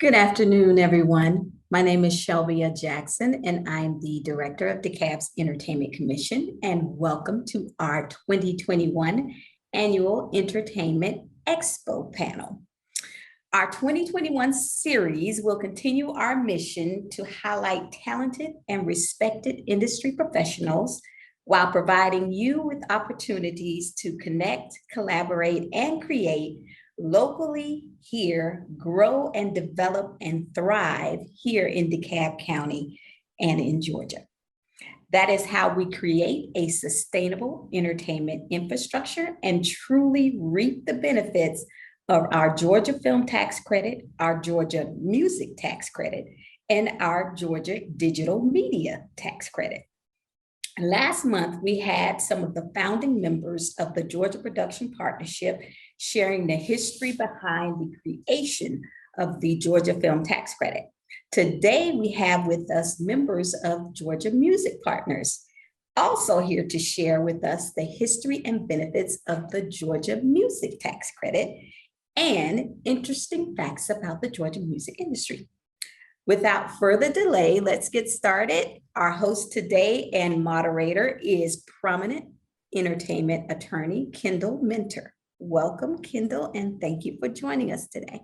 Good afternoon, everyone. My name is Shelbia Jackson, and I'm the Director of DeKalb's Entertainment Commission, and welcome to our 2021 Annual Entertainment Expo panel. Our 2021 series will continue our mission to highlight talented and respected industry professionals while providing you with opportunities to connect, collaborate, and create locally here, grow and develop and thrive here in DeKalb County and in Georgia. That is how we create a sustainable entertainment infrastructure and truly reap the benefits of our Georgia Film Tax Credit, our Georgia Music Tax Credit, and our Georgia Digital Media Tax Credit. Last month, we had some of the founding members of the Georgia Production Partnership sharing the history behind the creation of the Georgia Film Tax Credit. Today, we have with us members of Georgia Music Partners, also here to share with us the history and benefits of the Georgia Music Tax Credit and interesting facts about the Georgia music industry. Without further delay, let's get started. Our host today and moderator is prominent entertainment attorney, Kendall Minter. Welcome, Kendall, and thank you for joining us today.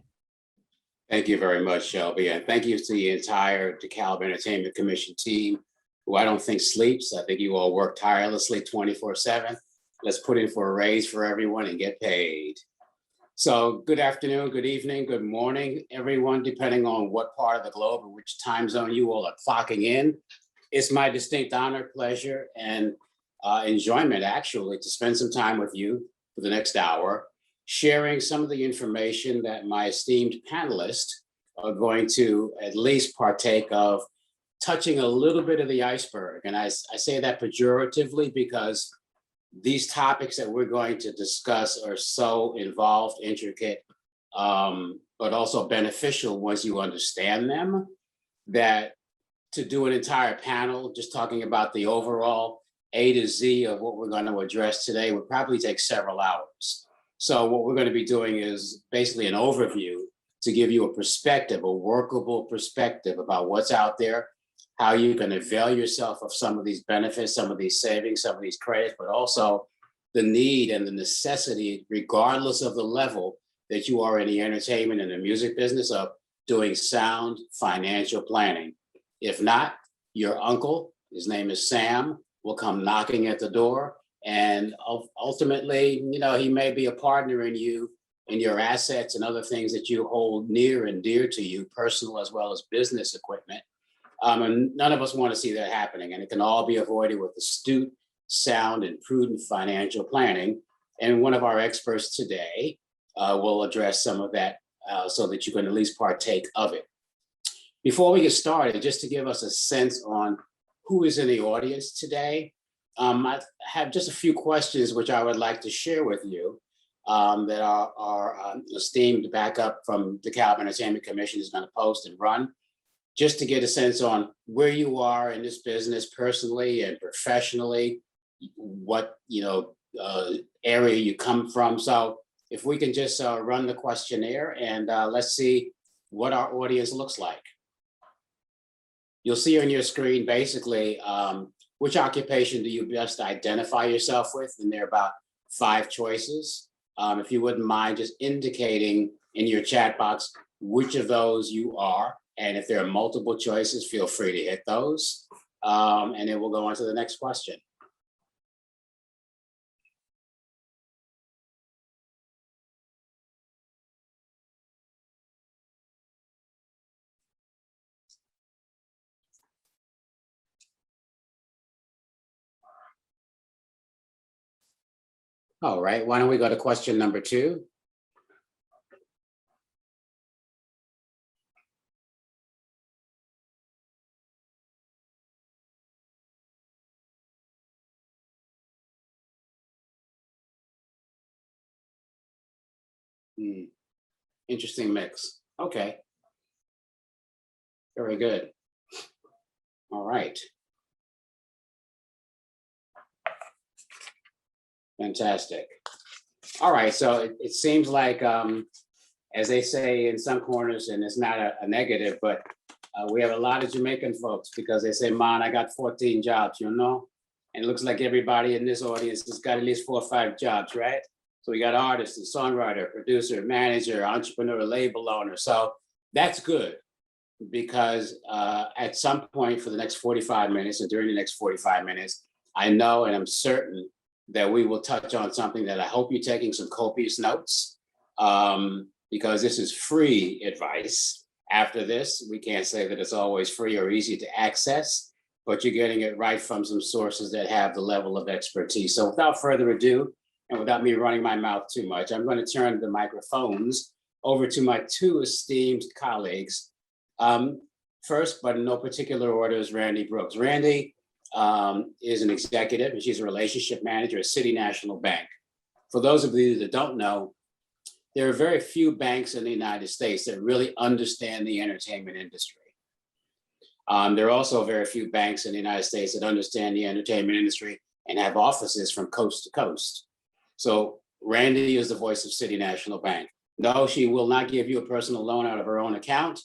Thank you very much, Shelby, and thank you to the entire DeKalb Entertainment Commission team, who I don't think sleeps. I think you all work tirelessly 24/7. Let's put in for a raise for everyone and get paid. So good afternoon, good evening, good morning, everyone, depending on what part of the globe or which time zone you all are clocking in. It's my distinct honor, pleasure, and enjoyment, actually, to spend some time with you for the next hour, sharing some of the information that my esteemed panelists are going to at least partake of, touching a little bit of the iceberg. And I say that pejoratively because these topics that we're going to discuss are so involved, intricate, but also beneficial once you understand them, that to do an entire panel just talking about the overall A to Z of what we're going to address today would probably take several hours. So what we're going to be doing is basically an overview to give you a perspective, a workable perspective about what's out there, how you can avail yourself of some of these benefits, some of these savings, some of these credits, but also the need and the necessity, regardless of the level that you are in the entertainment and the music business, of doing sound financial planning. If not, your uncle, his name is Sam, will come knocking at the door, and ultimately, he may be a partner in you, in your assets and other things that you hold near and dear to you, personal as well as business equipment. And none of us want to see that happening, and it can all be avoided with astute, sound, and prudent financial planning. And one of our experts today will address some of that so that you can at least partake of it. Before we get started, just to give us a sense on who is in the audience today, I have just a few questions which I would like to share with you that our esteemed backup from the DeKalb Entertainment Commission is going to post and run, just to get a sense on where you are in this business personally and professionally, what area you come from. So if we can just run the questionnaire and let's see what our audience looks like. You'll see on your screen basically which occupation do you best identify yourself with, and there are about 5 choices. If you wouldn't mind just indicating in your chat box which of those you are. And if there are multiple choices, feel free to hit those. And then we'll go on to the next question. All right, why don't we go to question number 2? Interesting mix. Okay. Very good. All right. Fantastic. All right, so it seems like as they say in some corners, and it's not a negative, but we have a lot of Jamaican folks because they say, man, I got 14 jobs, you know? And it looks like everybody in this audience has got at least 4 or 5 jobs, right? So we got artists and songwriter, producer, manager, entrepreneur, label owner. So that's good because at some point for the next 45 minutes and during the next 45 minutes, I know and I'm certain that we will touch on something that I hope you're taking some copious notes because this is free advice. After this, we can't say that it's always free or easy to access, but you're getting it right from some sources that have the level of expertise. So without further ado, and without me running my mouth too much, I'm going to turn the microphones over to my 2 esteemed colleagues. First, but in no particular order, is Randy Brooks. Randy is an executive, and she's a relationship manager at City National Bank. For those of you that don't know, there are very few banks in the United States that really understand the entertainment industry. There are also very few banks in the United States that understand the entertainment industry and have offices from coast to coast. So Randy is the voice of City National Bank. No, she will not give you a personal loan out of her own account,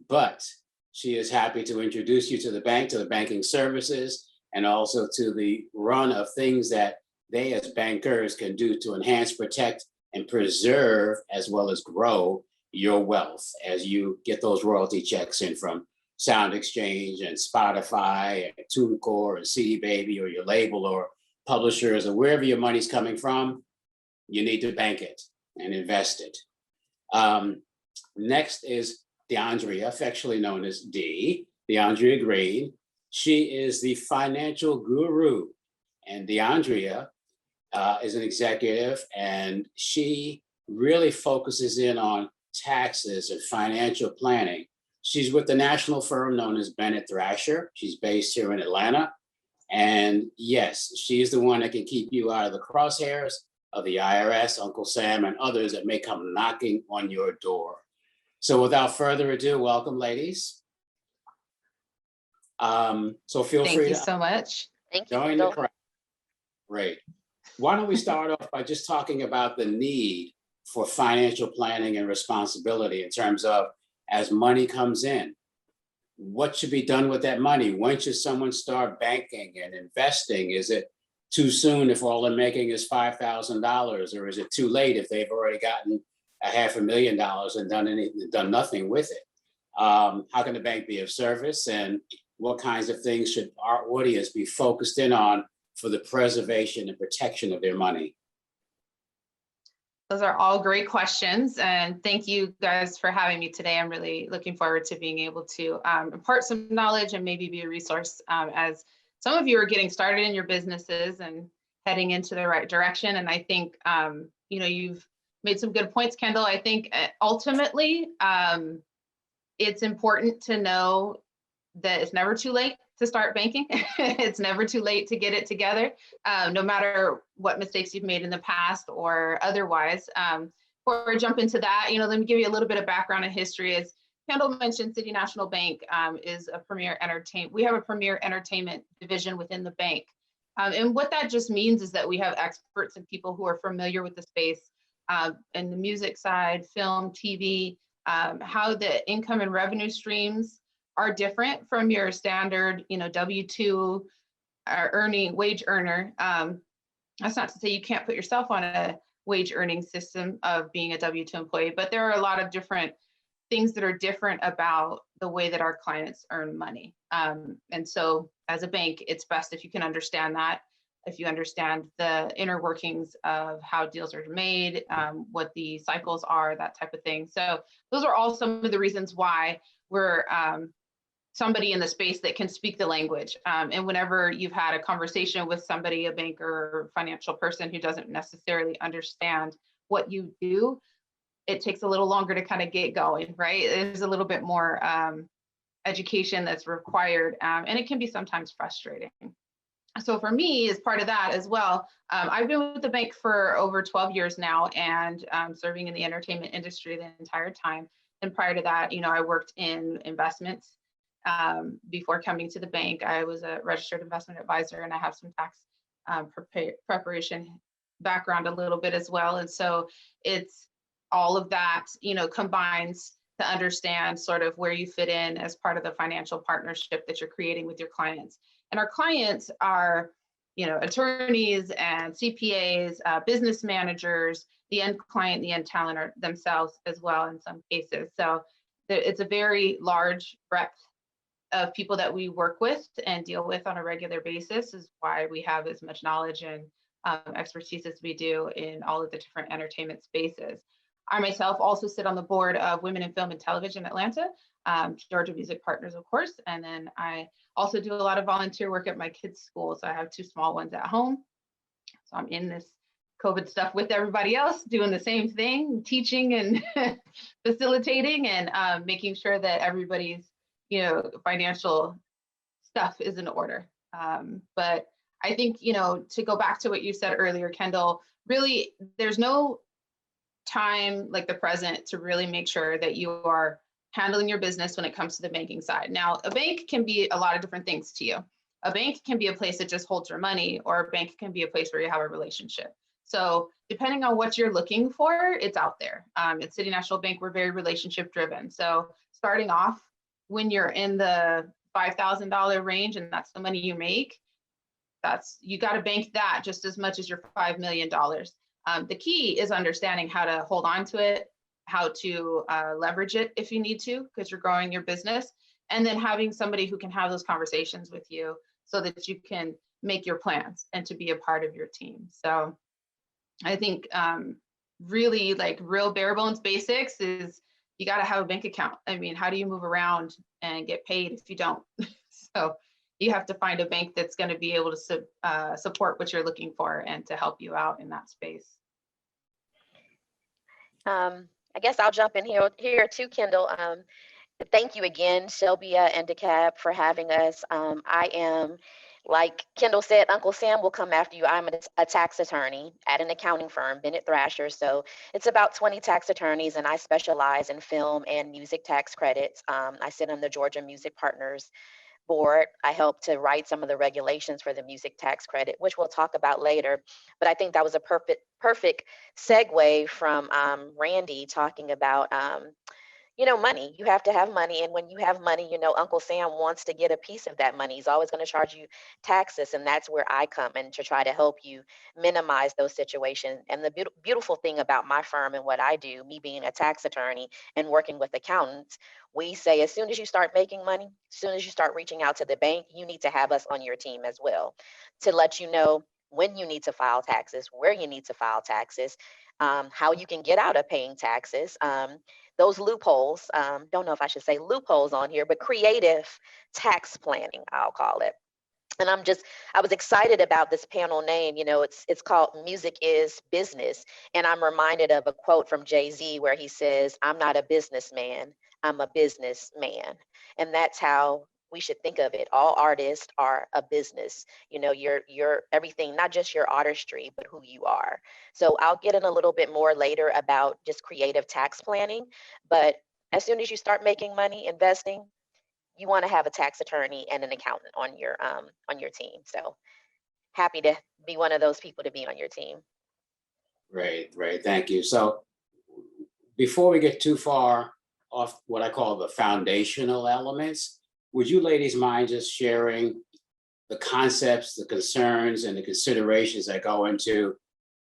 but she is happy to introduce you to the bank, to the banking services, and also to the run of things that they as bankers can do to enhance, protect, and preserve, as well as grow your wealth as you get those royalty checks in from Sound Exchange and Spotify and TuneCore and CD Baby or your label or publishers or wherever your money's coming from. You need to bank it and invest it. Next is DeAndrea, affectionately known as D, DeAndrea Green. She is the financial guru, and DeAndrea is an executive, and she really focuses in on taxes and financial planning. She's with the national firm known as Bennett Thrasher. She's based here in Atlanta. And yes, she's the one that can keep you out of the crosshairs of the IRS, Uncle Sam, and others that may come knocking on your door. So without further ado, welcome, ladies. So feel free to. Thank you so much. Thank you. Join the crowd. Great. Why don't we start off by just talking about the need for financial planning and responsibility in terms of as money comes in, what should be done with that money? When should someone start banking and investing? Is it too soon if all they're making is $5,000, or is it too late if they've already gotten $500,000 and done nothing with it? How can the bank be of service, and what kinds of things should our audience be focused in on for the preservation and protection of their money? Those are all great questions, and thank you guys for having me today. I'm really looking forward to being able to impart some knowledge and maybe be a resource as some of you are getting started in your businesses and heading into the right direction. And I think, you've made some good points, Kendall. I think ultimately, it's important to know that it's never too late to start banking. It's never too late to get it together, no matter what mistakes you've made in the past or otherwise. Before I jump into that, let me give you a little bit of background and history. As Kendall mentioned, City National Bank is a premier entertainment. We have a premier entertainment division within the bank. And what that just means is that we have experts and people who are familiar with the space in the music side, film, TV, how the income and revenue streams are different from your standard, W-2 wage earner. That's not to say you can't put yourself on a wage earning system of being a W-2 employee, but there are a lot of different things that are different about the way that our clients earn money. And so as a bank, it's best if you can understand that, if you understand the inner workings of how deals are made, what the cycles are, that type of thing. So those are all some of the reasons why we're somebody in the space that can speak the language. And whenever you've had a conversation with somebody, a banker or financial person who doesn't necessarily understand what you do, it takes a little longer to kind of get going, right? There's a little bit more education that's required, and it can be sometimes frustrating. So for me, as part of that as well, I've been with the bank for over 12 years now, and serving in the entertainment industry the entire time. And prior to that, I worked in investments. Before coming to the bank, I was a registered investment advisor, and I have some tax preparation background a little bit as well. And so it's all of that, combines to understand sort of where you fit in as part of the financial partnership that you're creating with your clients. And our clients are, attorneys and CPAs, business managers, the end client, the end talent are themselves as well in some cases. So it's a very large breadth of people that we work with and deal with on a regular basis, is why we have as much knowledge and expertise as we do in all of the different entertainment spaces. I myself also sit on the board of Women in Film and Television Atlanta, Georgia Music Partners, of course. And then I also do a lot of volunteer work at my kids' school. So I have 2 small ones at home. So I'm in this COVID stuff with everybody else, doing the same thing, teaching and facilitating and making sure that everybody's, financial stuff is in order. But I think, to go back to what you said earlier, Kendall, really, there's no time like the present to really make sure that you are handling your business when it comes to the banking side. Now, a bank can be a lot of different things to you. A bank can be a place that just holds your money, or a bank can be a place where you have a relationship. So depending on what you're looking for, it's out there. At City National Bank, we're very relationship driven. So starting off, when you're in the $5,000 range and that's the money you make, you got to bank that just as much as your $5 million. The key is understanding how to hold on to it, how to leverage it if you need to, because you're growing your business, and then having somebody who can have those conversations with you so that you can make your plans and to be a part of your team. So I think really like real bare bones basics is you got to have a bank account. I mean, how do you move around and get paid if you don't? So you have to find a bank that's going to be able to support what you're looking for and to help you out in that space. I guess I'll jump in here too, Kendall. Thank you again, Shelby and DeKalb, for having us. I am, like Kendall said, Uncle Sam will come after you. I'm a tax attorney at an accounting firm, Bennett Thrasher. So it's about 20 tax attorneys, and I specialize in film and music tax credits. I sit on the Georgia Music Partners board. I help to write some of the regulations for the music tax credit, which we'll talk about later. But I think that was a perfect segue from Randy talking about money. You have to have money. And when you have money, Uncle Sam wants to get a piece of that money. He's always going to charge you taxes. And that's where I come in to try to help you minimize those situations. And the beautiful thing about my firm and what I do, me being a tax attorney and working with accountants, we say as soon as you start making money, as soon as you start reaching out to the bank, you need to have us on your team as well to let you know when you need to file taxes, where you need to file taxes, how you can get out of paying taxes. Those loopholes, don't know if I should say loopholes on here, but creative tax planning, I'll call it. And I was excited about this panel name. It's called Music is Business. And I'm reminded of a quote from Jay-Z where he says, "I'm not a businessman, I'm a businessman." And that's how we should think of it. All artists are a business. You're everything, not just your artistry, but who you are. So I'll get in a little bit more later about just creative tax planning. But as soon as you start making money, investing, you want to have a tax attorney and an accountant on your team. So happy to be one of those people to be on your team. Great. Thank you. So before we get too far off what I call the foundational elements, would you ladies mind just sharing the concepts, the concerns, and the considerations that go into,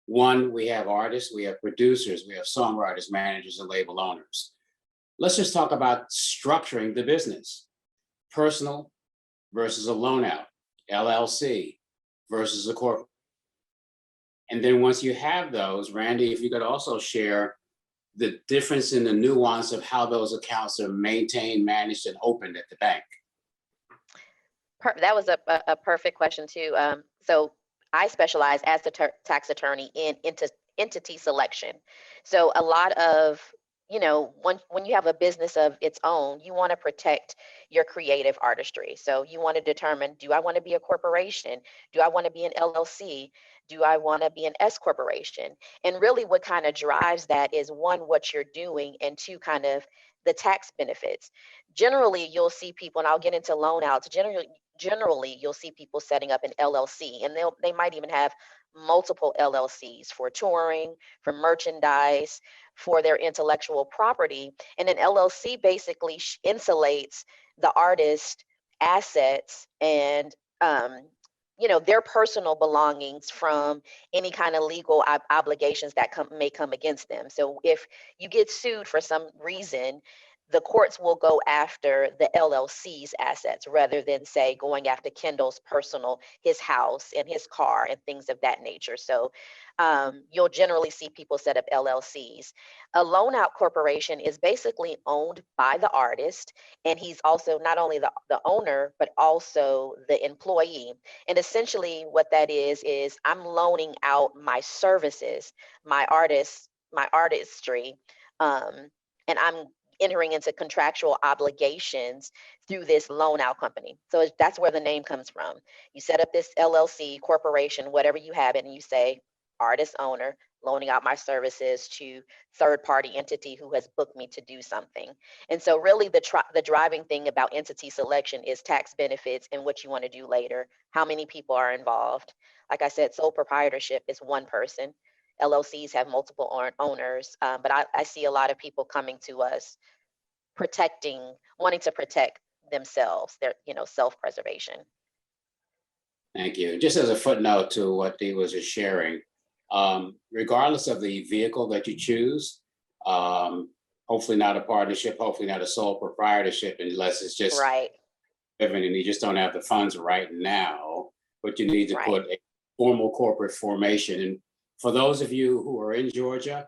one, we have artists, we have producers, we have songwriters, managers, and label owners. Let's just talk about structuring the business. Personal versus a loan out, LLC versus a corporate. And then once you have those, Randy, if you could also share the difference in the nuance of how those accounts are maintained, managed, and opened at the bank. That was a perfect question too. So I specialize as a tax attorney in entity selection. So a lot of, when you have a business of its own, you want to protect your creative artistry. So you want to determine, do I want to be a corporation? Do I want to be an LLC? Do I want to be an S corporation? And really what kind of drives that is, one, what you're doing, and two, kind of the tax benefits. Generally, you'll see people, and I'll get into loan outs, generally you'll see people setting up an LLC, and they might even have multiple LLCs for touring, for merchandise, for their intellectual property. And an LLC basically insulates the artist assets and their personal belongings from any kind of legal obligations that may come against them. So if you get sued for some reason, the courts will go after the LLC's assets rather than, say, going after Kendall's his house and his car and things of that nature. So you'll generally see people set up LLCs. A loan out corporation is basically owned by the artist, and he's also not only the owner, but also the employee. And essentially what that is I'm loaning out my services, my artistry, and I'm entering into contractual obligations through this loan out company. So that's where the name comes from. You set up this LLC, corporation, whatever you have it, and you say, artist owner, loaning out my services to third party entity who has booked me to do something. And so really the driving thing about entity selection is tax benefits and what you want to do later, how many people are involved. Like I said, sole proprietorship is one person. LLCs have multiple owners, but I see a lot of people coming to us wanting to protect themselves, their self-preservation. Thank you. Just as a footnote to what Dee was just sharing, regardless of the vehicle that you choose, hopefully not a partnership, hopefully not a sole proprietorship, unless it's just right, and you just don't have the funds right now, but you need to right, put a formal corporate formation. And for those of you who are in Georgia,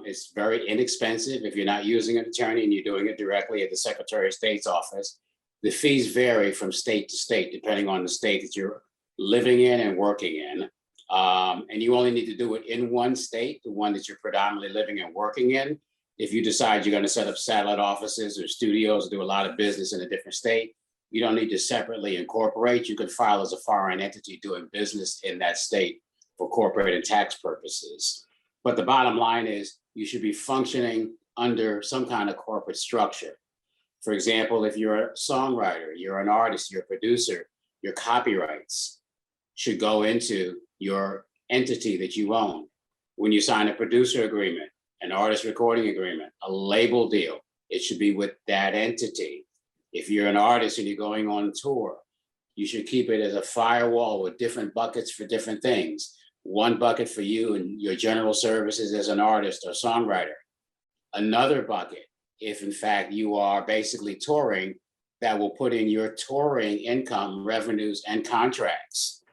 it's very inexpensive if you're not using an attorney and you're doing it directly at the Secretary of State's office. The fees vary from state to state, depending on the state that you're living in and working in. And you only need to do it in one state, the one that you're predominantly living and working in. If you decide you're going to set up satellite offices or studios, do a lot of business in a different state, you don't need to separately incorporate. You can file as a foreign entity doing business in that state for corporate and tax purposes. But the bottom line is you should be functioning under some kind of corporate structure. For example, if you're a songwriter, you're an artist, you're a producer, your copyrights should go into your entity that you own. When you sign a producer agreement, an artist recording agreement, a label deal, it should be with that entity. If you're an artist and you're going on tour, you should keep it as a firewall with different buckets for different things. One bucket for you and your general services as an artist or songwriter. Another bucket, if in fact you are basically touring, that will put in your touring income, revenues, and contracts.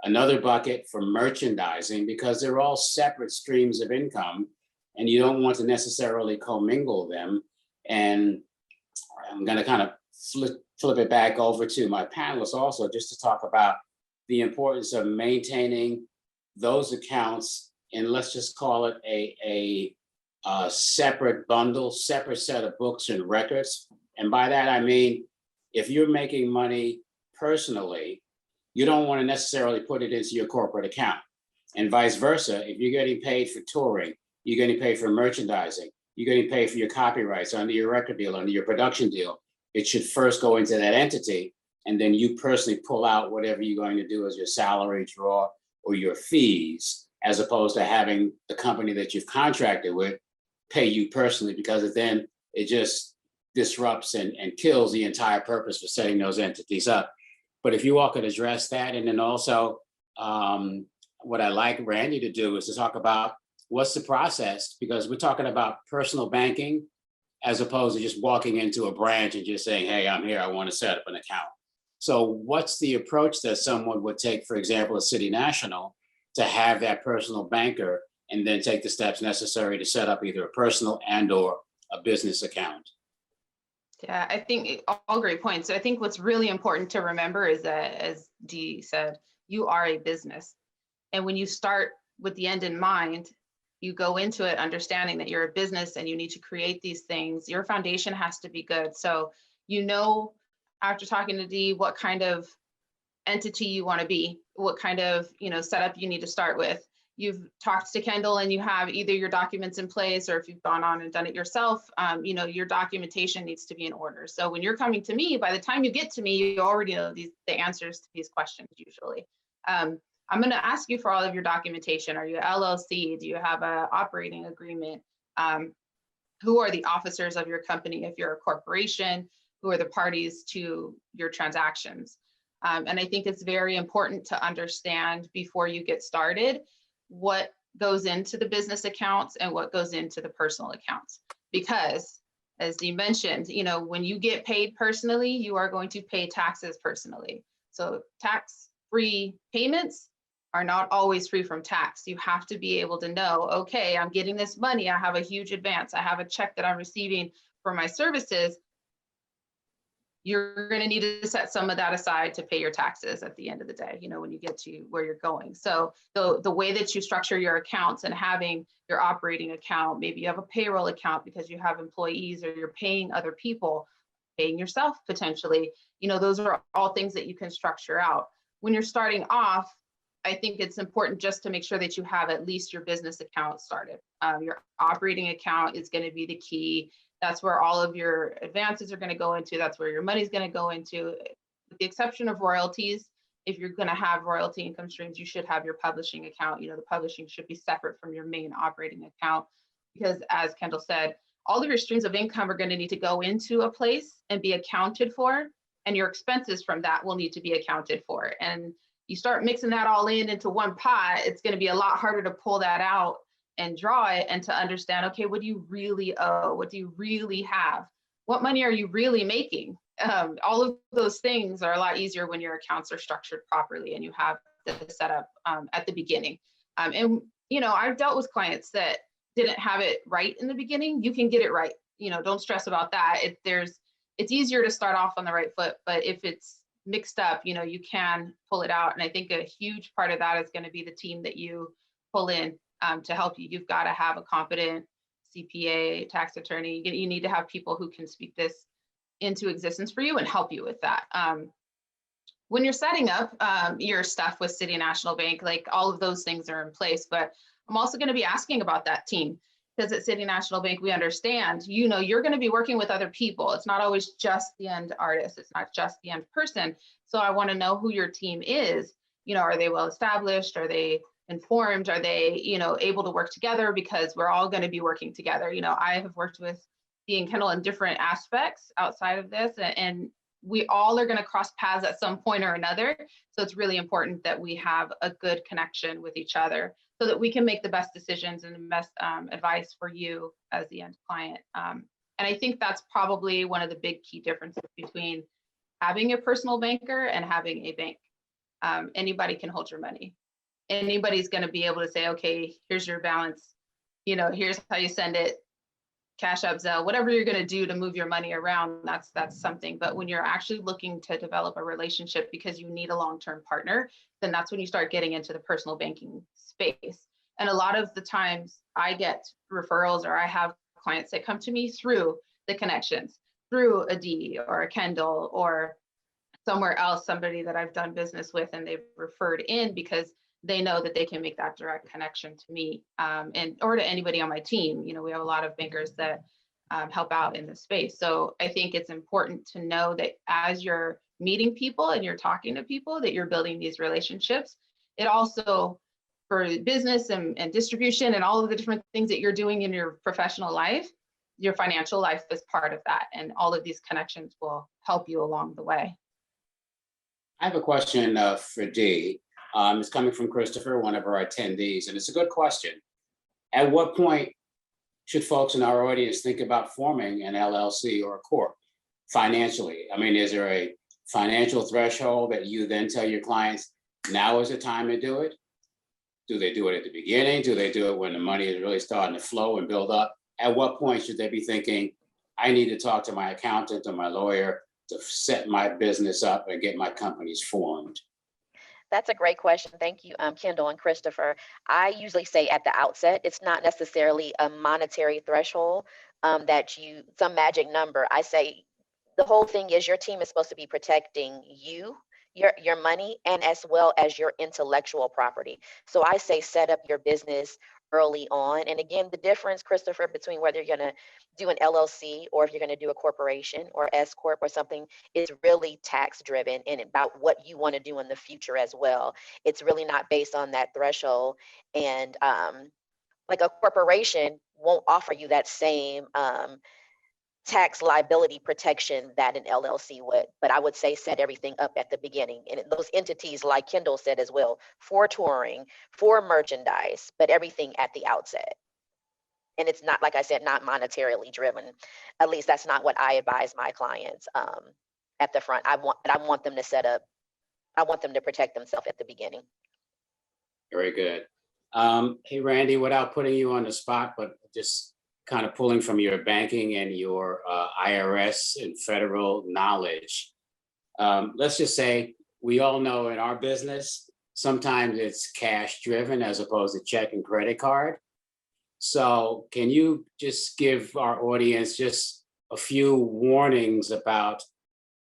Another bucket for merchandising, because they're all separate streams of income and you don't want to necessarily commingle them. And I'm going to kind of flip it back over to my panelists also, just to talk about the importance of maintaining those accounts, and let's just call it a separate bundle, separate set of books and records. And by that, I mean, if you're making money personally, you don't want to necessarily put it into your corporate account. And vice versa, if you're getting paid for touring, you're getting paid for merchandising, you're getting paid for your copyrights under your record deal, under your production deal, it should first go into that entity. And then you personally pull out whatever you're going to do as your salary draw or your fees, as opposed to having the company that you've contracted with pay you personally, because then it just disrupts and kills the entire purpose for setting those entities up. But if you all could address that, and then also what I like Randy to do is to talk about what's the process, because we're talking about personal banking as opposed to just walking into a branch and just saying, hey, I'm here, I want to set up an account. So what's the approach that someone would take, for example, at City National, to have that personal banker and then take the steps necessary to set up either a personal and or a business account? Yeah, I think all great points. So I think what's really important to remember is that, as Dee said, you are a business. And when you start with the end in mind, you go into it understanding that you're a business and you need to create these things. Your foundation has to be good. So, after talking to Dee, what kind of entity you want to be, what kind of setup you need to start with. You've talked to Kendall and you have either your documents in place, or if you've gone on and done it yourself, your documentation needs to be in order. So when you're coming to me, by the time you get to me, you already know the answers to these questions usually. I'm going to ask you for all of your documentation. Are you LLC? Do you have an operating agreement? Who are the officers of your company if you're a corporation? Who are the parties to your transactions? And I think it's very important to understand before you get started what goes into the business accounts and what goes into the personal accounts. Because as Dee mentioned, when you get paid personally, you are going to pay taxes personally. So tax-free payments are not always free from tax. You have to be able to know, okay, I'm getting this money. I have a huge advance. I have a check that I'm receiving for my services. You're going to need to set some of that aside to pay your taxes at the end of the day, when you get to where you're going. So the way that you structure your accounts and having your operating account, maybe you have a payroll account because you have employees or you're paying other people, paying yourself potentially, those are all things that you can structure out. When you're starting off, I think it's important just to make sure that you have at least your business account started. Your operating account is going to be the key. That's where all of your advances are going to go into. That's where your money is going to go into. With the exception of royalties, if you're going to have royalty income streams, you should have your publishing account. The publishing should be separate from your main operating account, because as Kendall said, all of your streams of income are going to need to go into a place and be accounted for, and your expenses from that will need to be accounted for. And you start mixing that all into one pot, it's going to be a lot harder to pull that out and draw it and to understand, okay, what do you really owe? What do you really have? What money are you really making? All of those things are a lot easier when your accounts are structured properly and you have the setup at the beginning. And I've dealt with clients that didn't have it right in the beginning. You can get it right. Don't stress about that. It's easier to start off on the right foot, but if it's mixed up, you can pull it out. And I think a huge part of that is going to be the team that you pull in to help you. You've got to have a competent CPA, tax attorney. You need to have people who can speak this into existence for you and help you with that. When you're setting up your stuff with City National Bank, like all of those things are in place, but I'm also going to be asking about that team, because at City National Bank, we understand, you're going to be working with other people. It's not always just the end artist. It's not just the end person. So I want to know who your team is. Are they well established? Are they informed? Are they, able to work together? Because we're all going to be working together. I have worked with Dee and Kendall in different aspects outside of this, and we all are going to cross paths at some point or another. So it's really important that we have a good connection with each other so that we can make the best decisions and the best advice for you as the end client. And I think that's probably one of the big key differences between having a personal banker and having a bank. Anybody can hold your money. Anybody's going to be able to say, okay, here's your balance. Here's how you send it. Cash App, Zelle, whatever you're going to do to move your money around, that's something. But when you're actually looking to develop a relationship because you need a long-term partner, then that's when you start getting into the personal banking space. And a lot of the times I get referrals, or I have clients that come to me through the connections, through a Dee or a Kendall or somewhere else, somebody that I've done business with and they've referred in because they know that they can make that direct connection to me or to anybody on my team. We have a lot of bankers that help out in this space. So I think it's important to know that as you're meeting people and you're talking to people, that you're building these relationships. It also, for business and distribution and all of the different things that you're doing in your professional life, your financial life is part of that. And all of these connections will help you along the way. I have a question for Dee. It's coming from Christopher, one of our attendees, and it's a good question. At what point should folks in our audience think about forming an LLC or a corp financially? I mean, is there a financial threshold that you then tell your clients, now is the time to do it? Do they do it at the beginning? Do they do it when the money is really starting to flow and build up? At what point should they be thinking, I need to talk to my accountant or my lawyer to set my business up and get my companies formed? That's a great question. Thank you, Kendall and Christopher. I usually say at the outset, it's not necessarily a monetary threshold some magic number. I say the whole thing is your team is supposed to be protecting you, your money, and as well as your intellectual property. So I say set up your business early on. And again, the difference, Christopher, between whether you're going to do an LLC or if you're going to do a corporation or S Corp or something is really tax driven and about what you want to do in the future as well. It's really not based on that threshold. And like a corporation won't offer you that same tax liability protection that an LLC would. But I would say set everything up at the beginning. And those entities, like Kendall said as well, for touring, for merchandise, but everything at the outset. And it's not, like I said, not monetarily driven. At least that's not what I advise my clients at the front. I want them to set up, I want them to protect themselves at the beginning. Very good. Hey, Randy, without putting you on the spot, but just kind of pulling from your banking and your IRS and federal knowledge. Let's just say we all know in our business, sometimes it's cash driven as opposed to check and credit card. So can you just give our audience just a few warnings about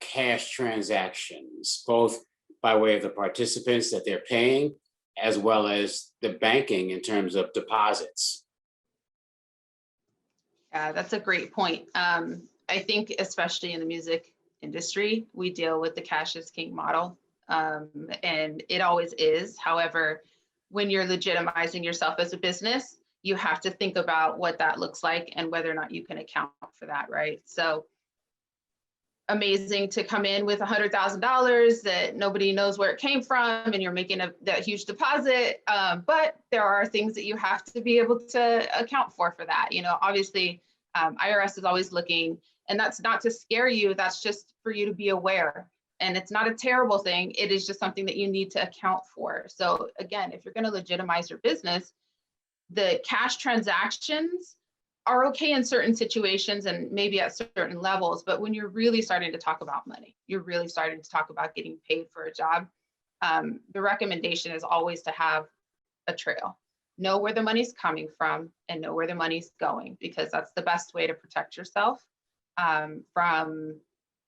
cash transactions, both by way of the participants that they're paying, as well as the banking in terms of deposits? Yeah, that's a great point. I think especially in the music industry, we deal with the cash is king model, and it always is. However, when you're legitimizing yourself as a business, you have to think about what that looks like and whether or not you can account for that, right? So amazing to come in with $100,000 that nobody knows where it came from and you're making that huge deposit, but there are things that you have to be able to account for that. You know, obviously IRS is always looking, and that's not to scare you, that's just for you to be aware. And it's not a terrible thing, it is just something that you need to account for. So again, if you're going to legitimize your business, the cash transactions are okay in certain situations and maybe at certain levels, but when you're really starting to talk about money, you're really starting to talk about getting paid for a job, the recommendation is always to have a trail. Know where the money's coming from and know where the money's going, because that's the best way to protect yourself from,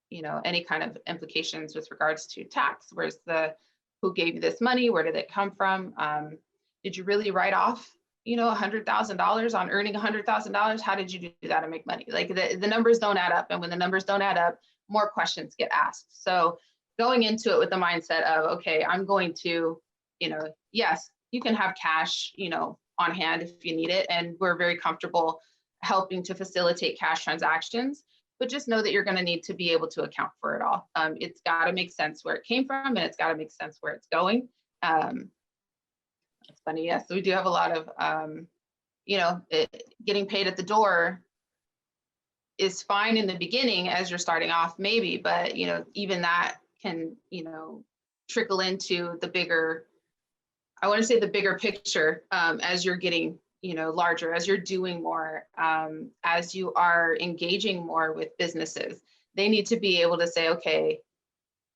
you know, any kind of implications with regards to tax. Where's who gave you this money? Where did it come from? Did you really write off, you know, $100,000 on earning $100,000? How did you do that and make money? Like the numbers don't add up. And when the numbers don't add up, more questions get asked. So going into it with the mindset of, okay, I'm going to, you know, yes, you can have cash, you know, on hand if you need it. And we're very comfortable helping to facilitate cash transactions, but just know that you're going to need to be able to account for it all. It's got to make sense where it came from, and it's got to make sense where it's going. It's funny, yes, we do have a lot of, you know, getting paid at the door is fine in the beginning as you're starting off, maybe, but, you know, even that can, you know, trickle into the bigger, I want to say the bigger picture, as you're getting, you know, larger, as you're doing more, as you are engaging more with businesses. They need to be able to say, okay,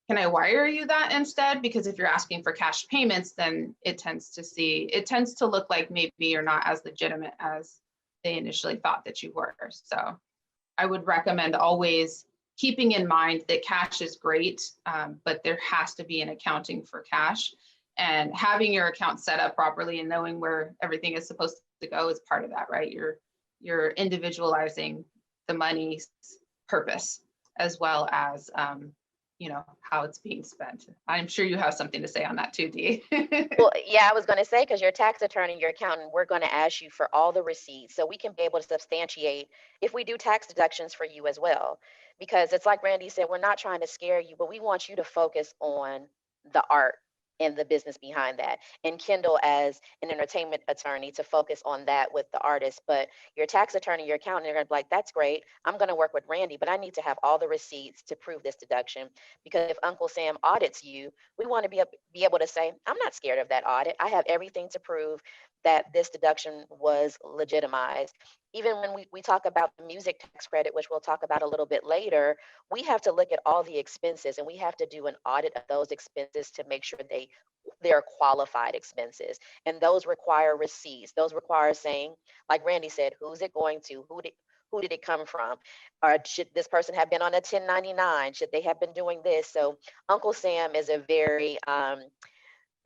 can I wire you that instead? Because if you're asking for cash payments, then it tends to look like maybe you're not as legitimate as they initially thought that you were. So I would recommend always keeping in mind that cash is great, but there has to be an accounting for cash, and having your account set up properly and knowing where everything is supposed to go is part of that, right? You're individualizing the money's purpose as well as, you know, how it's being spent. I'm sure you have something to say on that too, Dee. Well, yeah, I was going to say, because your tax attorney, your accountant, we're going to ask you for all the receipts so we can be able to substantiate if we do tax deductions for you as well. Because it's like Randy said, we're not trying to scare you, but we want you to focus on the art and the business behind that. And Kendall, as an entertainment attorney, to focus on that with the artist. But your tax attorney, your accountant, they're going to be like, that's great, I'm going to work with Randy, but I need to have all the receipts to prove this deduction. Because if Uncle Sam audits you, we want to be able to say, I'm not scared of that audit. I have everything to prove that this deduction was legitimized. Even when we talk about the music tax credit, which we'll talk about a little bit later, we have to look at all the expenses, and we have to do an audit of those expenses to make sure they're qualified expenses. And those require receipts. Those require saying, like Randy said, who's it going to? Who did it come from? Or should this person have been on a 1099? Should they have been doing this? So Uncle Sam is a very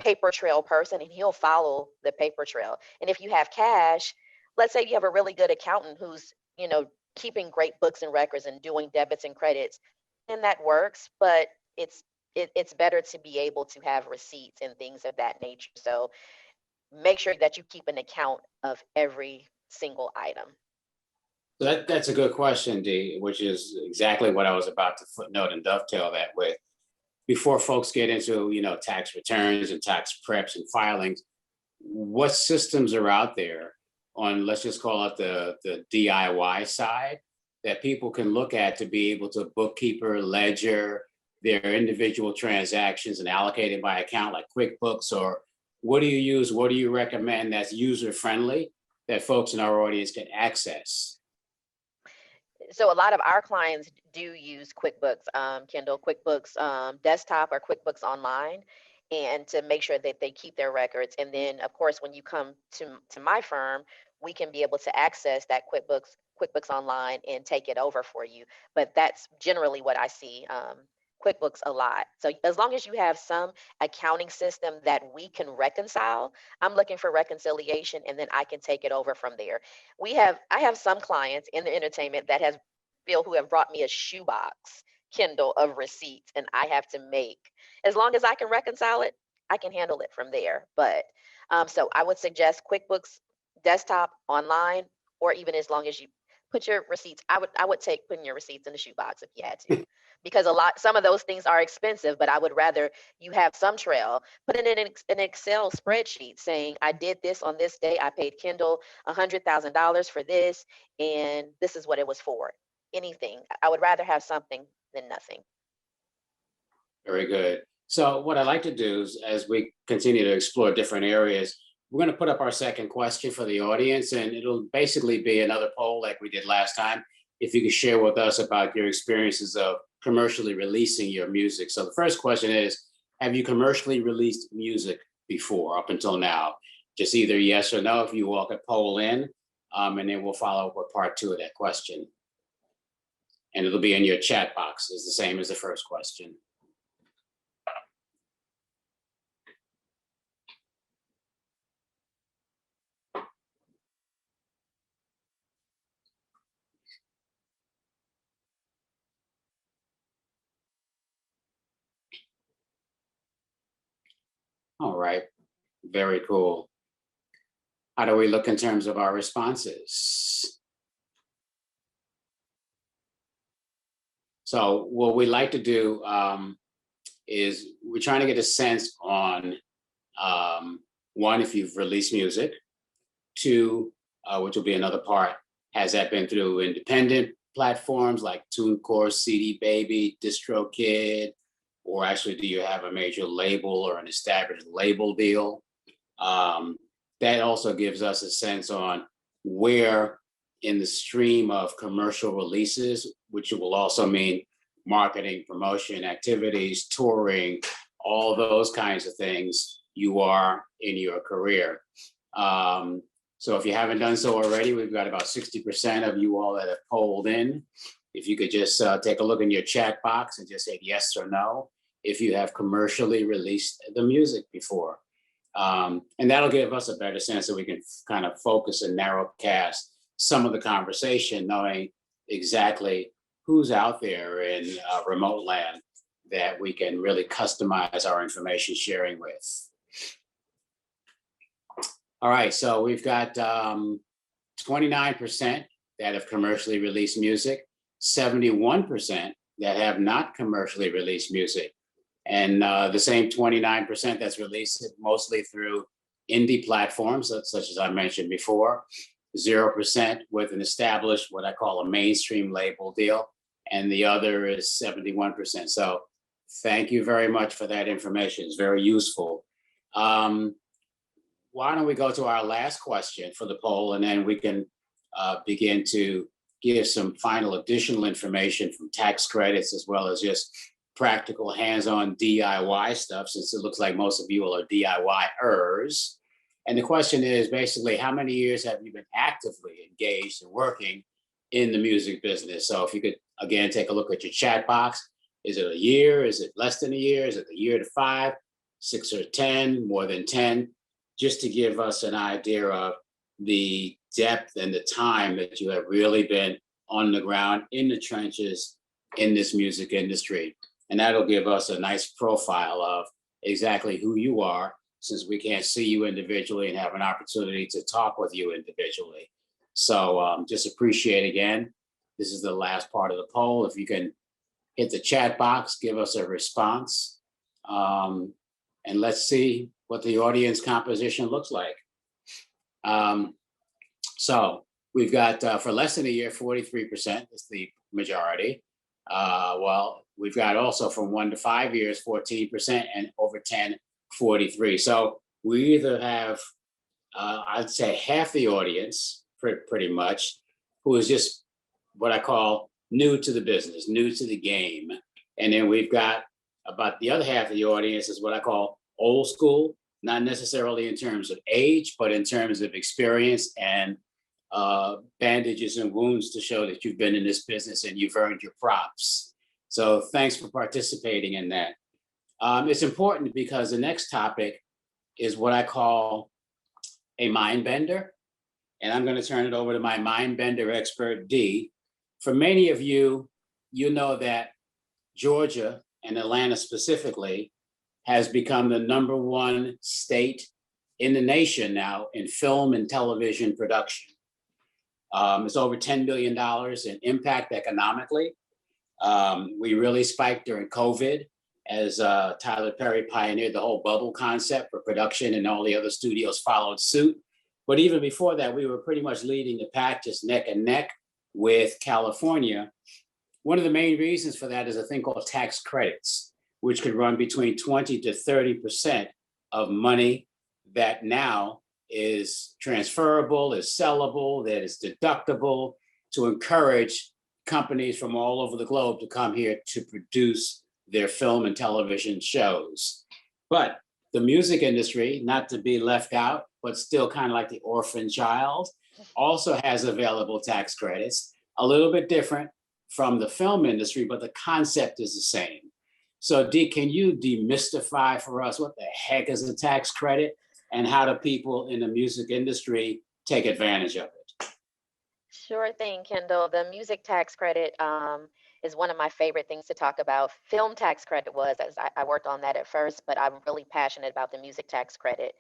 paper trail person, and he'll follow the paper trail. And if you have cash, let's say you have a really good accountant who's, you know, keeping great books and records and doing debits and credits, and that works, but it's better to be able to have receipts and things of that nature. So make sure that you keep an account of every single item. That's a good question, Dee, which is exactly what I was about to footnote and dovetail that with. Before folks get into, tax returns and tax preps and filings, what systems are out there on, let's just call it the DIY side, that people can look at to be able to bookkeeper, ledger their individual transactions and allocate it by account, like QuickBooks? Or what do you use? What do you recommend that's user friendly that folks in our audience can access? So a lot of our clients do use QuickBooks, Kindle, QuickBooks Desktop or QuickBooks Online, and to make sure that they keep their records. And then, of course, when you come to my firm, we can be able to access that QuickBooks Online and take it over for you. But that's generally what I see QuickBooks a lot. So as long as you have some accounting system that we can reconcile, I'm looking for reconciliation, and then I can take it over from there. I have some clients in the entertainment that who have brought me a shoebox Kindle of receipts, and I have to make, as long as I can reconcile it, I can handle it from there. But so I would suggest QuickBooks Desktop, Online, or even as long as you put your receipts, I would take putting your receipts in the shoebox if you had to, because some of those things are expensive, but I would rather you have some trail. Put it in an Excel spreadsheet saying, I did this on this day, I paid Kindle $100,000 for this, and this is what it was for. Anything. I would rather have something than nothing. Very good. So what I like to do is, as we continue to explore different areas, we're going to put up our second question for the audience, and it'll basically be another poll like we did last time. If you could share with us about your experiences of commercially releasing your music. So the first question is, have you commercially released music before up until now? Just either yes or no if you all could poll in, and then we'll follow up with part two of that question. And it'll be in your chat box. It's the same as the first question. All right, very cool. How do we look in terms of our responses? So what we like to do is we're trying to get a sense on one, if you've released music, two, which will be another part, has that been through independent platforms like TuneCore, CD Baby, DistroKid, or actually do you have a major label or an established label deal? That also gives us a sense on where in the stream of commercial releases, which will also mean marketing, promotion, activities, touring, all those kinds of things you are in your career. So if you haven't done so already, we've got about 60% of you all that have polled in. If you could just take a look in your chat box and just say yes or no, if you have commercially released the music before. And that'll give us a better sense that we can kind of focus and narrow cast some of the conversation, knowing exactly who's out there in remote land that we can really customize our information sharing with. All right, so we've got 29% that have commercially released music, 71% that have not commercially released music. And the same 29% that's released it mostly through indie platforms, such as I mentioned before, 0% with an established, what I call a mainstream label deal, and the other is 71%. So thank you very much for that information. It's very useful. Why don't we go to our last question for the poll, and then we can begin to give some final additional information from tax credits as well as just practical hands-on DIY stuff, since it looks like most of you all are DIYers. And the question is basically, how many years have you been actively engaged and working in the music business? So if you could, again, take a look at your chat box. Is it a year? Is it less than a year? Is it a year to 5, 6 or 10, more than 10? Just to give us an idea of the depth and the time that you have really been on the ground, in the trenches, in this music industry. And that'll give us a nice profile of exactly who you are since we can't see you individually and have an opportunity to talk with you individually. So just appreciate again. This is the last part of the poll. If you can hit the chat box, give us a response. And let's see what the audience composition looks like. So we've got for less than a year, 43% is the majority. Well, we've got also from 1 to 5 years, 14%, and over 10, 43. So we either have, I'd say half the audience pretty much, who is just what I call new to the business, new to the game. And then we've got about the other half of the audience is what I call old school, not necessarily in terms of age, but in terms of experience and bandages and wounds to show that you've been in this business and you've earned your props. So thanks for participating in that. It's important because the next topic is what I call a mind bender. And I'm going to turn it over to my mind bender expert, Dee. For many of you, you know that Georgia and Atlanta specifically has become the #1 state in the nation now in film and television production. It's over $10 billion in impact economically. We really spiked during COVID as Tyler Perry pioneered the whole bubble concept for production, and all the other studios followed suit. But even before that, we were pretty much leading the pack, just neck and neck with California. One of the main reasons for that is a thing called tax credits, which could run between 20 to 30% of money that now is transferable, is sellable, that is deductible, to encourage companies from all over the globe to come here to produce their film and television shows. But the music industry, not to be left out, but still kind of like the orphan child, also has available tax credits, a little bit different from the film industry, but the concept is the same. So Dee, can you demystify for us what the heck is a tax credit and how do people in the music industry take advantage of it? Sure thing, Kendall. The music tax credit is one of my favorite things to talk about. Film tax credit was, as I worked on that at first, but I'm really passionate about the music tax credit.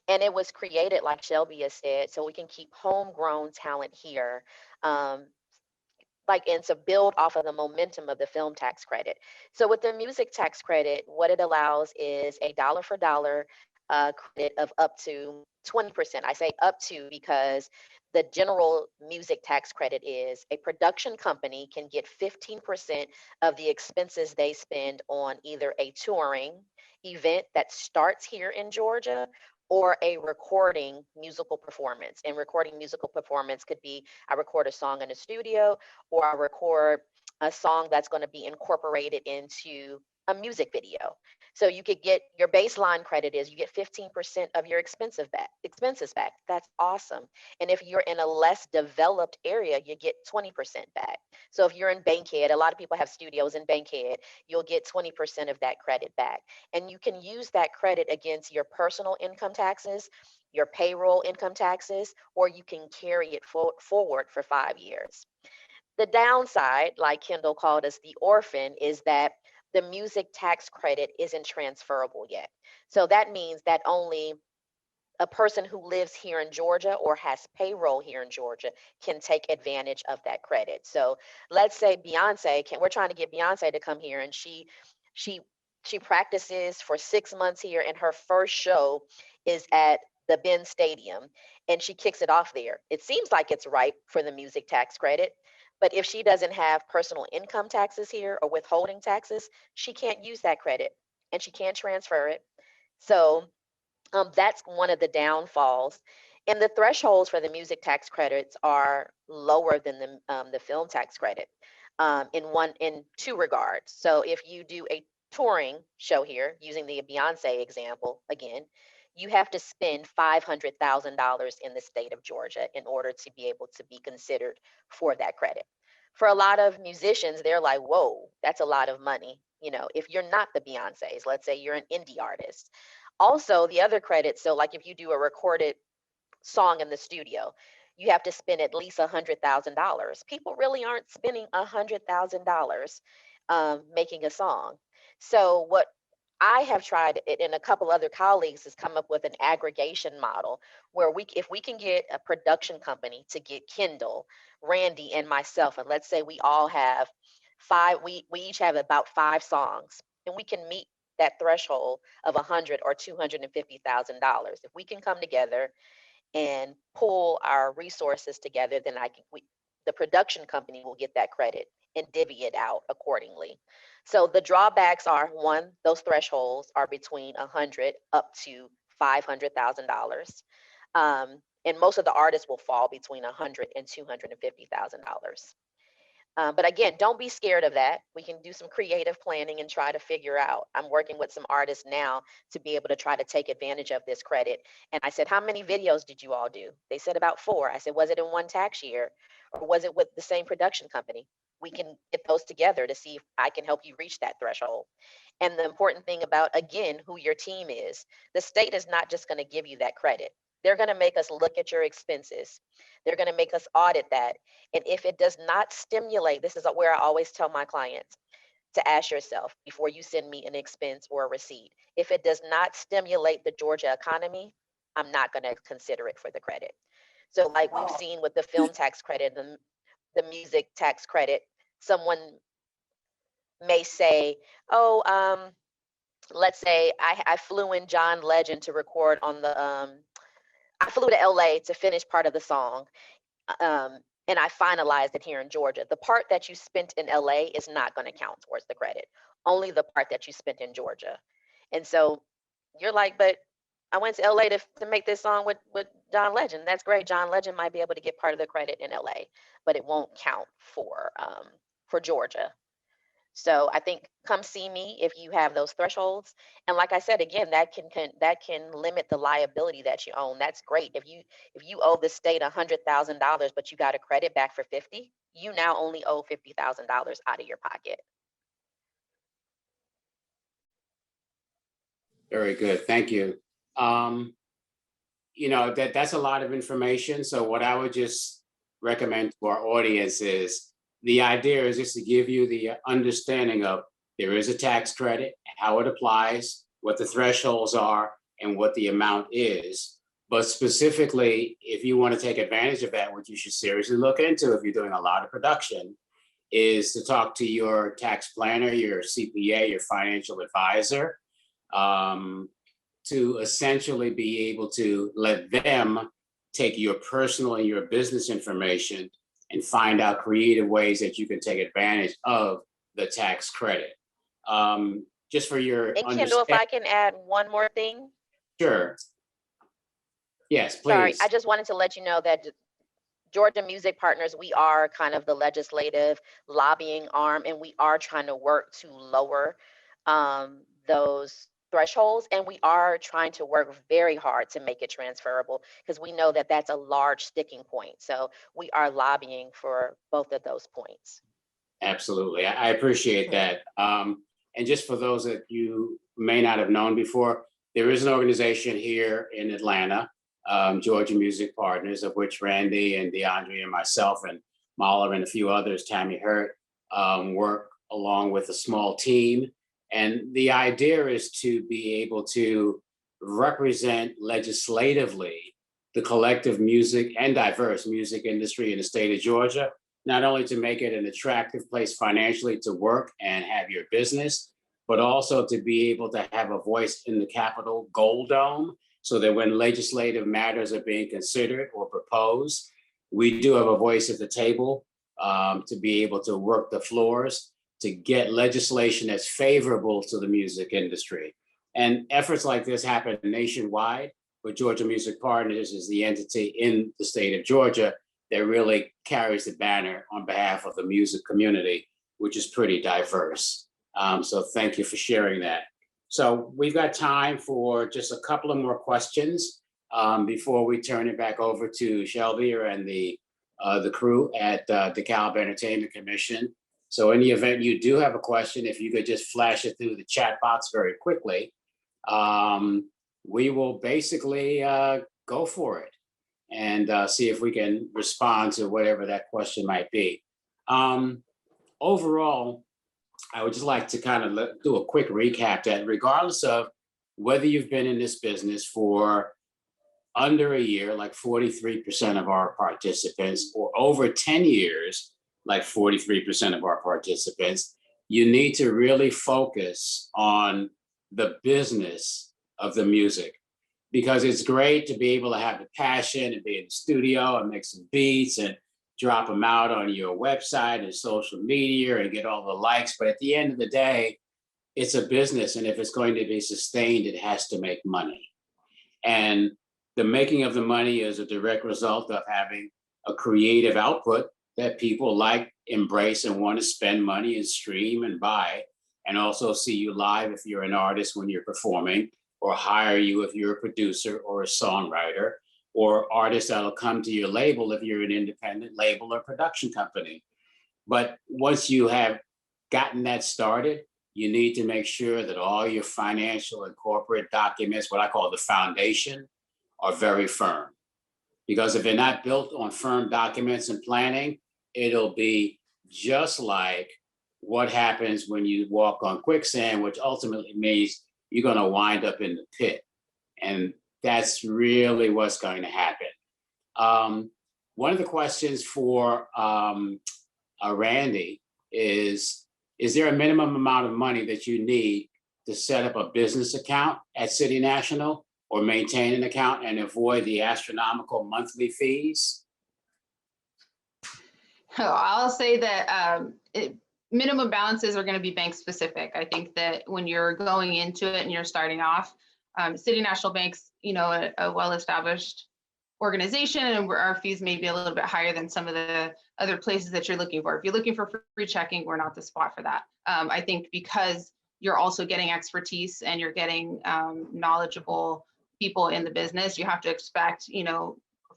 And it was created, like Shelby has said, so we can keep homegrown talent here. And to build off of the momentum of the film tax credit. So with the music tax credit, what it allows is a dollar for dollar credit of up to 20%. I say up to because the general music tax credit is a production company can get 15% of the expenses they spend on either a touring event that starts here in Georgia or a recording musical performance. And recording musical performance could be, I record a song in a studio, or I record a song that's going to be incorporated into a music video. So you could get your baseline credit is you get 15% of your expenses back. That's awesome. And if you're in a less developed area, you get 20% back. So if you're in Bankhead, a lot of people have studios in Bankhead, you'll get 20% of that credit back. And you can use that credit against your personal income taxes, your payroll income taxes, or you can carry it forward for 5 years. The downside, like Kendall called us the orphan, is that the music tax credit isn't transferable yet. So that means that only a person who lives here in Georgia or has payroll here in Georgia can take advantage of that credit. So let's say Beyonce, we're trying to get Beyonce to come here, and she practices for 6 months here, and her first show is at the Ben Stadium, and she kicks it off there. It seems like it's right for the music tax credit. But if she doesn't have personal income taxes here or withholding taxes, she can't use that credit and she can't transfer it. So that's one of the downfalls. And the thresholds for the music tax credits are lower than the film tax credit in two regards. So if you do a touring show here, using the Beyonce example again, you have to spend $500,000 in the state of Georgia in order to be able to be considered for that credit. For a lot of musicians, they're like, whoa, that's a lot of money. You know, if you're not the Beyoncés, let's say you're an indie artist. Also, the other credits, so like if you do a recorded song in the studio, you have to spend at least $100,000. People really aren't spending $100,000 making a song. So what I have tried it, and a couple other colleagues has come up with an aggregation model where if we can get a production company to get Kendall, Randy, and myself, and let's say we all have we each have about 5 songs, and we can meet that threshold of 100 or $250,000. If we can come together and pull our resources together, then the production company will get that credit and divvy it out accordingly. So the drawbacks are, one, those thresholds are between 100 up to $500,000. And most of the artists will fall between 100 and $250,000. But again, don't be scared of that. We can do some creative planning and try to figure out. I'm working with some artists now to be able to try to take advantage of this credit. And I said, how many videos did you all do? They said about 4. I said, was it in one tax year or was it with the same production company? We can get those together to see if I can help you reach that threshold. And the important thing about, again, who your team is, the state is not just going to give you that credit. They're going to make us look at your expenses. They're going to make us audit that. And if it does not stimulate, this is where I always tell my clients to ask yourself before you send me an expense or a receipt. If it does not stimulate the Georgia economy, I'm not going to consider it for the credit. So like we've seen with the film tax credit, the music tax credit, someone may say, oh, let's say I flew in John Legend to record on the, I flew to LA to finish part of the song. And I finalized it here in Georgia. The part that you spent in LA is not going to count towards the credit, only the part that you spent in Georgia. And so you're like, but I went to LA to make this song with John Legend. That's great. John Legend might be able to get part of the credit in LA, but it won't count for Georgia. So I think come see me if you have those thresholds. And like I said, again, that can limit the liability that you own. That's great. If you owe the state $100,000, but you got a credit back for 50, you now only owe $50,000 out of your pocket. Very good, thank you. You know, that's a lot of information. So what I would just recommend to our audience is, the idea is just to give you the understanding of there is a tax credit, how it applies, what the thresholds are, and what the amount is. But specifically, if you want to take advantage of that, what you should seriously look into if you're doing a lot of production is to talk to your tax planner, your CPA, your financial advisor, to essentially be able to let them take your personal and your business information and find out creative ways that you can take advantage of the tax credit. Just for your And Kendall, if I can add one more thing. Sure. Yes, please. Sorry, I just wanted to let you know that Georgia Music Partners, we are kind of the legislative lobbying arm, and we are trying to work to lower those thresholds, and we are trying to work very hard to make it transferable because we know that that's a large sticking point. So we are lobbying for both of those points. Absolutely, I appreciate that. And just for those that you may not have known before, there is an organization here in Atlanta, Georgia Music Partners, of which Randy and DeAndre and myself and Mahler and a few others, Tammy Hurt, work along with a small team. And the idea is to be able to represent legislatively the collective music and diverse music industry in the state of Georgia, not only to make it an attractive place financially to work and have your business, but also to be able to have a voice in the Capitol Gold Dome, so that when legislative matters are being considered or proposed, we do have a voice at the table to be able to work the floors to get legislation that's favorable to the music industry. And efforts like this happen nationwide, but Georgia Music Partners is the entity in the state of Georgia that really carries the banner on behalf of the music community, which is pretty diverse. So thank you for sharing that. So we've got time for just a couple of more questions before we turn it back over to Shelby and the crew at DeKalb Entertainment Commission. So in the event you do have a question, if you could just flash it through the chat box very quickly, we will basically go for it and see if we can respond to whatever that question might be. Overall, I would just like to kind of do a quick recap that regardless of whether you've been in this business for under a year, like 43% of our participants, or over 10 years, like 43% of our participants, you need to really focus on the business of the music, because it's great to be able to have the passion and be in the studio and make some beats and drop them out on your website and social media and get all the likes. But at the end of the day, it's a business. And if it's going to be sustained, it has to make money. And the making of the money is a direct result of having a creative output that people like, embrace, and want to spend money and stream and buy, and also see you live if you're an artist when you're performing, or hire you if you're a producer or a songwriter, or artists that'll come to your label if you're an independent label or production company. But once you have gotten that started, you need to make sure that all your financial and corporate documents, what I call the foundation, are very firm. Because if they're not built on firm documents and planning, it'll be just like what happens when you walk on quicksand, which ultimately means you're going to wind up in the pit. And that's really what's going to happen. One of the questions for Randy is there a minimum amount of money that you need to set up a business account at City National, or maintain an account and avoid the astronomical monthly fees? I'll say that minimum balances are going to be bank specific. I think that when you're going into it and you're starting off, City National Bank's, a well-established organization, and our fees may be a little bit higher than some of the other places that you're looking for. If you're looking for free checking, we're not the spot for that. I think because you're also getting expertise and you're getting knowledgeable people in the business, you have to expect,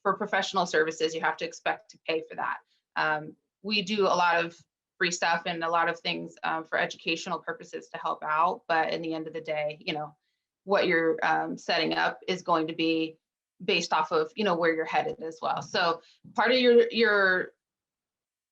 for professional services, you have to expect to pay for that. We do a lot of free stuff and a lot of things for educational purposes to help out. But in the end of the day, what you're setting up is going to be based off of, where you're headed as well. So part of your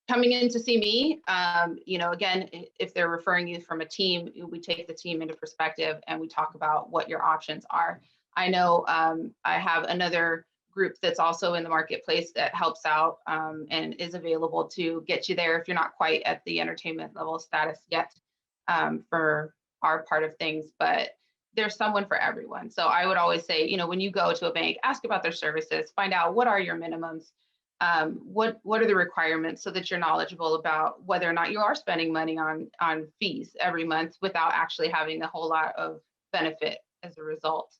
coming in to see me, again, if they're referring you from a team, we take the team into perspective and we talk about what your options are. I know I have another group that's also in the marketplace that helps out and is available to get you there if you're not quite at the entertainment level status yet for our part of things, but there's someone for everyone. So I would always say, when you go to a bank, ask about their services, find out what are your minimums, what are the requirements, so that you're knowledgeable about whether or not you are spending money on fees every month without actually having a whole lot of benefit as a result.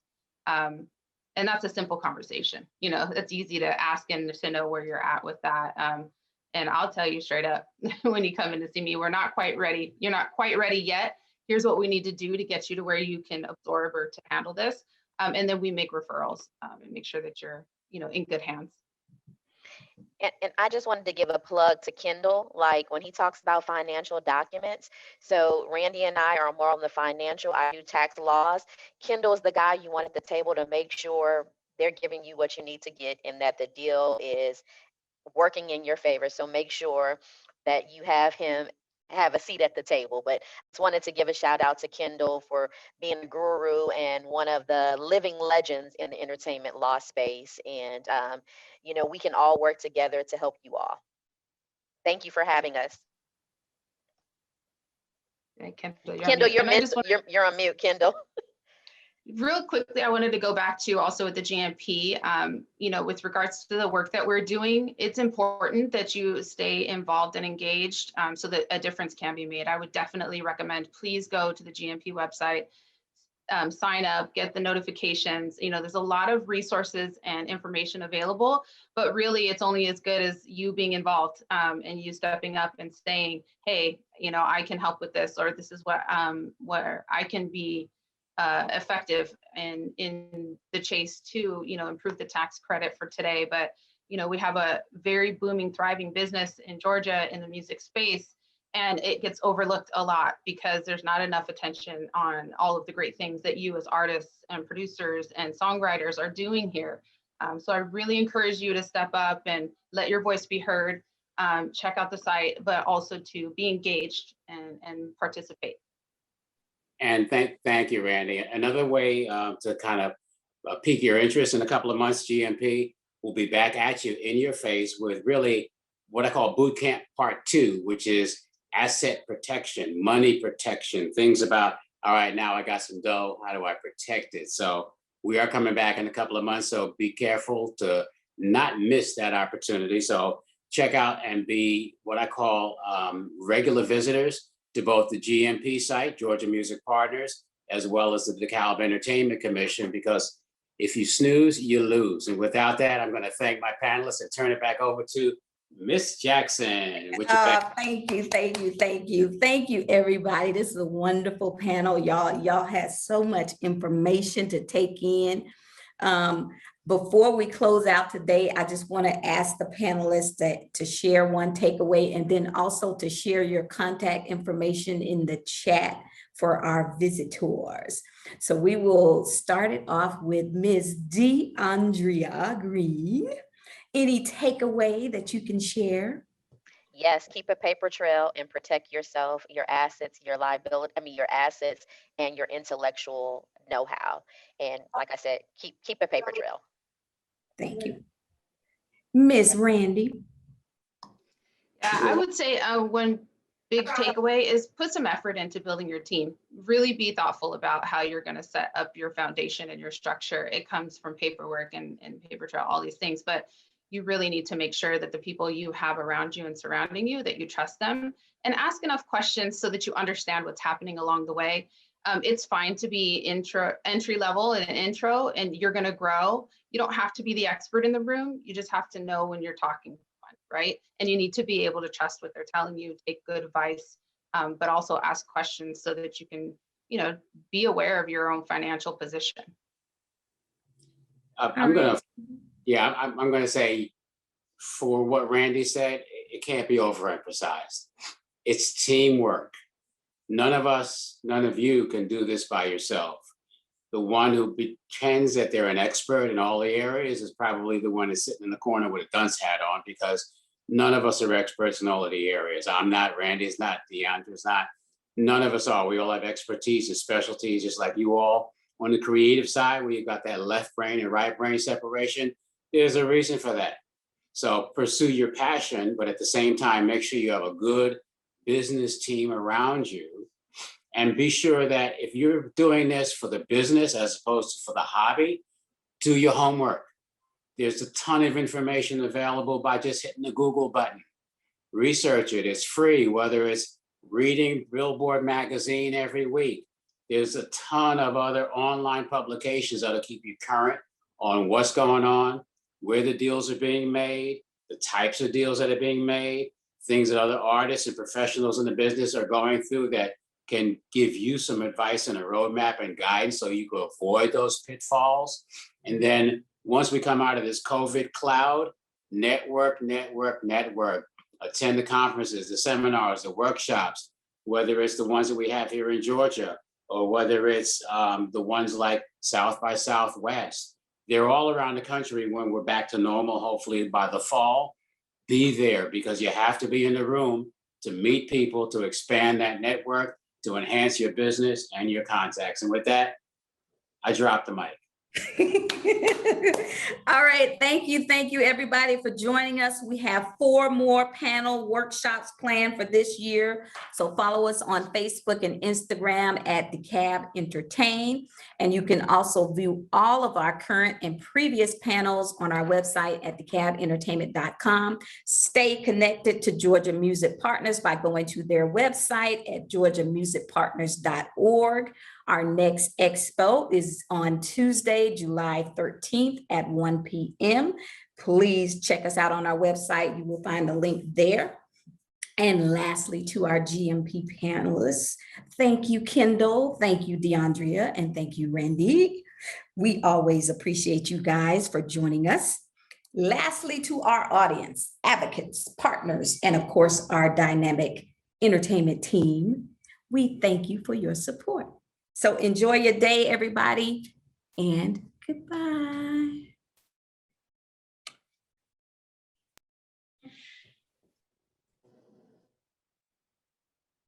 And that's a simple conversation. It's easy to ask and to know where you're at with that. And I'll tell you straight up, when you come in to see me, we're not quite ready. You're not quite ready yet. Here's what we need to do to get you to where you can absorb or to handle this. And then we make referrals and make sure that you're, in good hands. And I just wanted to give a plug to Kendall, like when he talks about financial documents. So Randy and I are more on the financial, I do tax laws. Kendall is the guy you want at the table to make sure they're giving you what you need to get and that the deal is working in your favor. So make sure that you have him have a seat at the table. But I just wanted to give a shout out to Kendall for being a guru and one of the living legends in the entertainment law space. And, we can all work together to help you all. Thank you for having us. Okay, Kendall, Kendall, you're on mute, Kendall. Real quickly, I wanted to go back to also with the GMP, with regards to the work that we're doing, it's important that you stay involved and engaged so that a difference can be made. I would definitely recommend, please go to the GMP website, sign up, get the notifications. There's a lot of resources and information available, but really it's only as good as you being involved and you stepping up and saying, hey, I can help with this, or this is what where I can be effective in the chase to improve the tax credit for today. But we have a very booming, thriving business in Georgia in the music space, and it gets overlooked a lot because there's not enough attention on all of the great things that you as artists and producers and songwriters are doing here. So I really encourage you to step up and let your voice be heard. check out the site, but also to be engaged and participate. And thank you, Randy. Another way to kind of pique your interest, in a couple of months, GMP will be back at you in your face with really what I call boot camp part 2, which is asset protection, money protection, things about, all right, now I got some dough, how do I protect it? So we are coming back in a couple of months, so be careful to not miss that opportunity. So check out and be what I call regular visitors to both the GMP site, Georgia Music Partners, as well as the DeKalb Entertainment Commission, because if you snooze, you lose. And without that, I'm going to thank my panelists and turn it back over to Miss Jackson. Thank you, everybody. This is a wonderful panel. Y'all had so much information to take in. Before we close out today, I just want to ask the panelists to share one takeaway, and then also to share your contact information in the chat for our visitors. So we will start it off with Ms. DeAndrea Green. Any takeaway that you can share? Yes, keep a paper trail and protect yourself, your assets, your liability, your assets and your intellectual know-how. And like I said, keep a paper trail. Thank you. Ms. Randy. Yeah, I would say one big takeaway is put some effort into building your team. Really be thoughtful about how you're going to set up your foundation and your structure. It comes from paperwork and paper trail, all these things, but you really need to make sure that the people you have around you and surrounding you, that you trust them, and ask enough questions so that you understand what's happening along the way. It's fine to be entry level and an intro, and you're going to grow. You don't have to be the expert in the room. You just have to know when you're talking, right? And you need to be able to trust what they're telling you, take good advice, but also ask questions so that you can, be aware of your own financial position. I'm going to say, for what Randy said, it can't be overemphasized. It's teamwork. None of you can do this by yourself. The one who pretends that they're an expert in all the areas is probably the one that's sitting in the corner with a dunce hat on, because none of us are experts in all of the areas. I'm not, Randy's not, DeAndre's not. None of us are. We all have expertise and specialties, just like you all. On the creative side, where you've got that left brain and right brain separation, there's a reason for that. So pursue your passion, but at the same time, make sure you have a good business team around you. And be sure that if you're doing this for the business as opposed to for the hobby, do your homework. There's a ton of information available by just hitting the Google button. Research it, it's free, whether it's reading Billboard magazine every week. There's a ton of other online publications that'll keep you current on what's going on, where the deals are being made, the types of deals that are being made, things that other artists and professionals in the business are going through that can give you some advice and a roadmap and guidance so you can avoid those pitfalls. And then once we come out of this COVID cloud, network. Attend the conferences, the seminars, the workshops, whether it's the ones that we have here in Georgia, or whether it's the ones like South by Southwest. They're all around the country when we're back to normal, hopefully by the fall. Be there, because you have to be in the room to meet people, to expand that network, to enhance your business and your contacts. And with that, I drop the mic. All right, thank you everybody for joining us. We have 4 more panel workshops planned for this year, so follow us on Facebook and Instagram at DeKalb Entertain, and you can also view all of our current and previous panels on our website at DeKalbEntertainment.com. Stay connected to Georgia Music Partners by going to their website at georgiamusicpartners.org. Our next expo is on Tuesday, July 13th at 1 p.m. Please check us out on our website. You will find the link there. And lastly, to our GMP panelists, thank you, Kendall. Thank you, DeAndrea. And thank you, Randy. We always appreciate you guys for joining us. Lastly, to our audience, advocates, partners, and of course, our dynamic entertainment team, we thank you for your support. So enjoy your day, everybody, and goodbye.